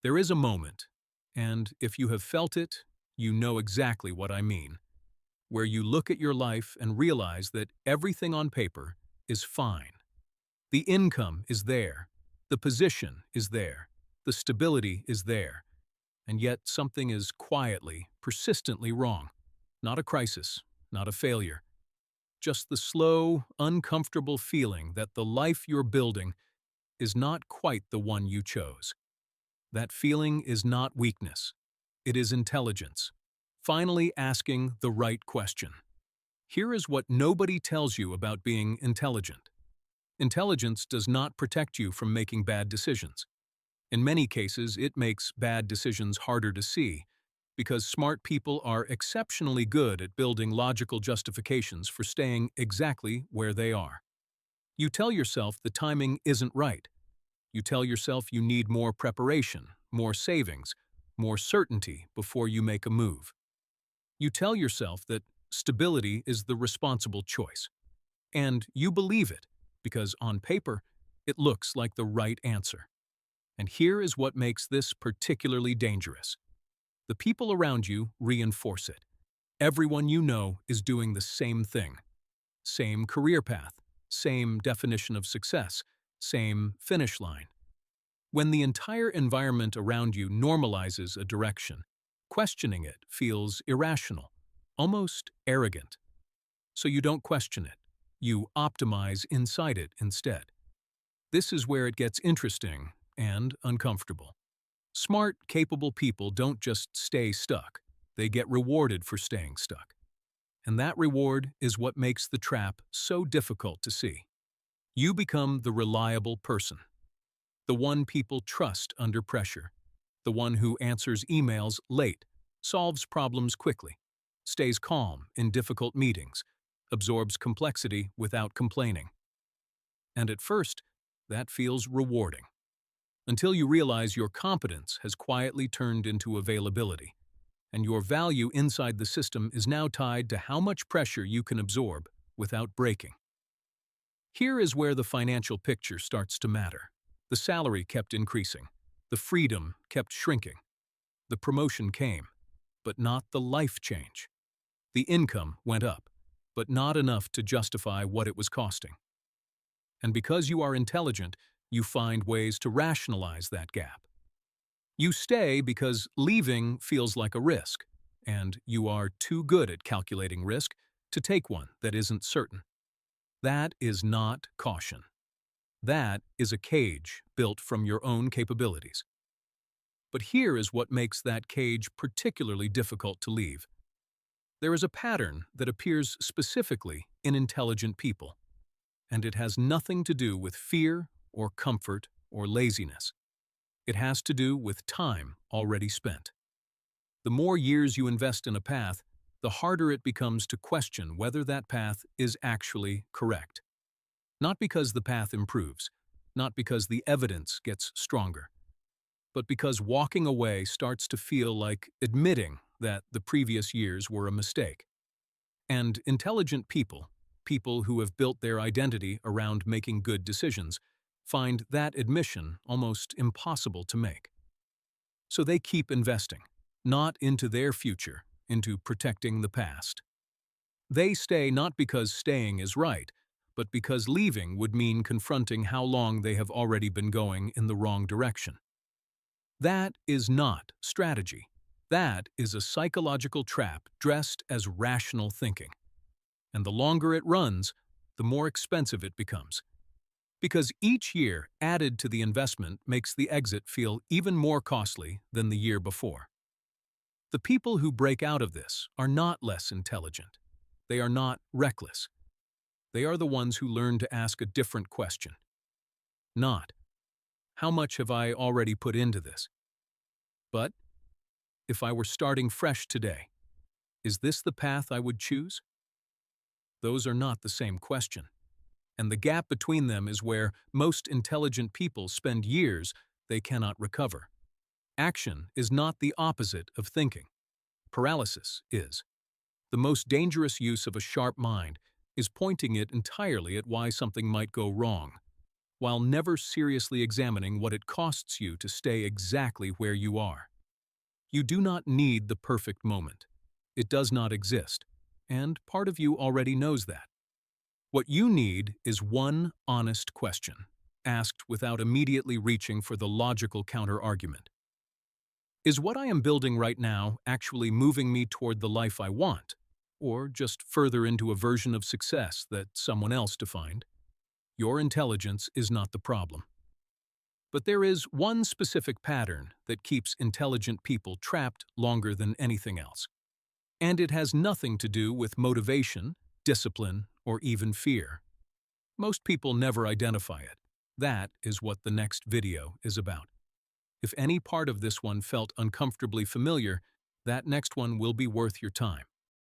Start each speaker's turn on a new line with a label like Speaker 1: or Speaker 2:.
Speaker 1: There is a moment, and if you have felt it, you know exactly what I mean, where you look at your life and realize that everything on paper is fine. The income is there, the position is there, the stability is there, and yet something is quietly, persistently wrong. Not a crisis, not a failure, just the slow, uncomfortable feeling that the life you're building is not quite the one you chose. That feeling is not weakness. It is intelligence. Finally asking the right question. Here is what nobody tells you about being intelligent. Intelligence does not protect you from making bad decisions. In many cases, it makes bad decisions harder to see, because smart people are exceptionally good at building logical justifications for staying exactly where they are. You tell yourself the timing isn't right. You tell yourself you need more preparation, more savings, more certainty before you make a move. You tell yourself that stability is the responsible choice. And you believe it, because on paper, it looks like the right answer. And here is what makes this particularly dangerous. The people around you reinforce it. Everyone you know is doing the same thing. Same career path, same definition of success, same finish line. When the entire environment around you normalizes a direction, questioning it feels irrational, almost arrogant. So you don't question it. You optimize inside it instead. This is where it gets interesting and uncomfortable. Smart, capable people don't just stay stuck. They get rewarded for staying stuck. And that reward is what makes the trap so difficult to see. You become the reliable person, the one people trust under pressure, the one who answers emails late, solves problems quickly, stays calm in difficult meetings, absorbs complexity without complaining. And at first, that feels rewarding, until you realize your competence has quietly turned into availability, and your value inside the system is now tied to how much pressure you can absorb without breaking. Here is where the financial picture starts to matter. The salary kept increasing. The freedom kept shrinking. The promotion came, but not the life change. The income went up, but not enough to justify what it was costing. And because you are intelligent, you find ways to rationalize that gap. You stay because leaving feels like a risk, and you are too good at calculating risk to take one that isn't certain. That is not caution. That is a cage built from your own capabilities. But here is what makes that cage particularly difficult to leave. There is a pattern that appears specifically in intelligent people, and it has nothing to do with fear or comfort or laziness. It has to do with time already spent. The more years you invest in a path, the harder it becomes to question whether that path is actually correct. Not because the path improves, not because the evidence gets stronger, but because walking away starts to feel like admitting that the previous years were a mistake. And intelligent people, people who have built their identity around making good decisions, find that admission almost impossible to make. So they keep investing, not into their future, into protecting the past. They stay not because staying is right, but because leaving would mean confronting how long they have already been going in the wrong direction. That is not strategy. That is a psychological trap dressed as rational thinking. And the longer it runs, the more expensive it becomes. Because each year added to the investment makes the exit feel even more costly than the year before. The people who break out of this are not less intelligent. They are not reckless. They are the ones who learn to ask a different question. Not, how much have I already put into this? But, if I were starting fresh today, is this the path I would choose? Those are not the same question. And the gap between them is where most intelligent people spend years they cannot recover. Action is not the opposite of thinking. Paralysis is. The most dangerous use of a sharp mind is pointing it entirely at why something might go wrong. while never seriously examining what it costs you to stay exactly where you are. You do not need the perfect moment. It does not exist, and part of you already knows that. What you need is one honest question, asked without immediately reaching for the logical counter-argument. Is what I am building right now actually moving me toward the life I want, or just further into a version of success that someone else defined? Your intelligence is not the problem. But there is one specific pattern that keeps intelligent people trapped longer than anything else. And it has nothing to do with motivation, discipline, or even fear. Most people never identify it. That is what the next video is about. If any part of this one felt uncomfortably familiar, that next one will be worth your time.